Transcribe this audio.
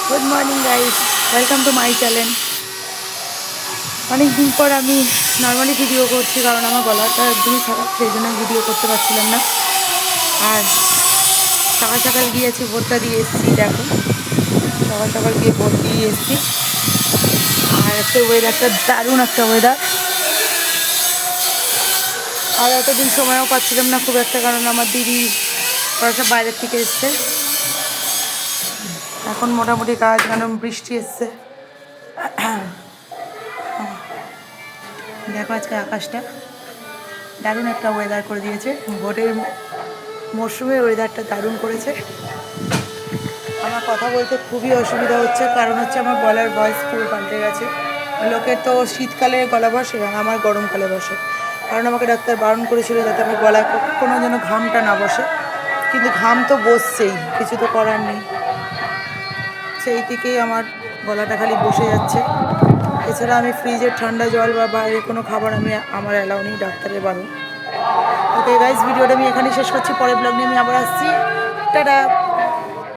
Good morning guys, welcome to my channel. অনেক দিন পর আমি নর্মালি ভিডিও করছি, কারণ আমার গলাটা একদমই খারাপ, সেই জন্য ভিডিও করতে পারছিলাম না। আর সকাল সকাল গিয়েছি, ভোটটা দিয়ে এসেছি। দেখো, সকাল সকাল গিয়ে ভোট দিয়ে এসেছি। আর একটা ওয়েদারটা দারুণ একটা ওয়েদার। আর এতদিন সময়ও পাচ্ছিলাম না খুব একটা, কারণ আমার দিদি ওরা বাইরের থেকে এসছে। এখন মোটামুটি কাজ, কারণ বৃষ্টি এসছে। দেখো আজকে আকাশটা দারুণ একটা ওয়েদার করে দিয়েছে। ভোটের মরশুমের ওয়েদারটা দারুণ করেছে। আমার কথা বলতে খুবই অসুবিধা হচ্ছে, কারণ হচ্ছে আমার গলার ভয়েস পুরো পাল্টে গেছে। লোকের তো শীতকালে গলা বসে, আর আমার গরমকালে বসে। কারণ আমাকে ডাক্তার বারণ করেছিল যাতে আমার গলায় কোনো যেন ঘামটা না বসে, কিন্তু ঘাম তো বসছেই, কিছু তো করার নেই। সেই থেকেই আমার গলাটা খালি বসে যাচ্ছে। এছাড়া আমি ফ্রিজের ঠান্ডা জল বা বাইরে কোনো খাবার আমার অ্যালাউ নেই, ডাক্তারের বারণ। ওকে গাইজ, ভিডিওটা আমি এখানেই শেষ করছি। পরের ব্লগ নিয়ে আমি আবার আসছি। টাটা।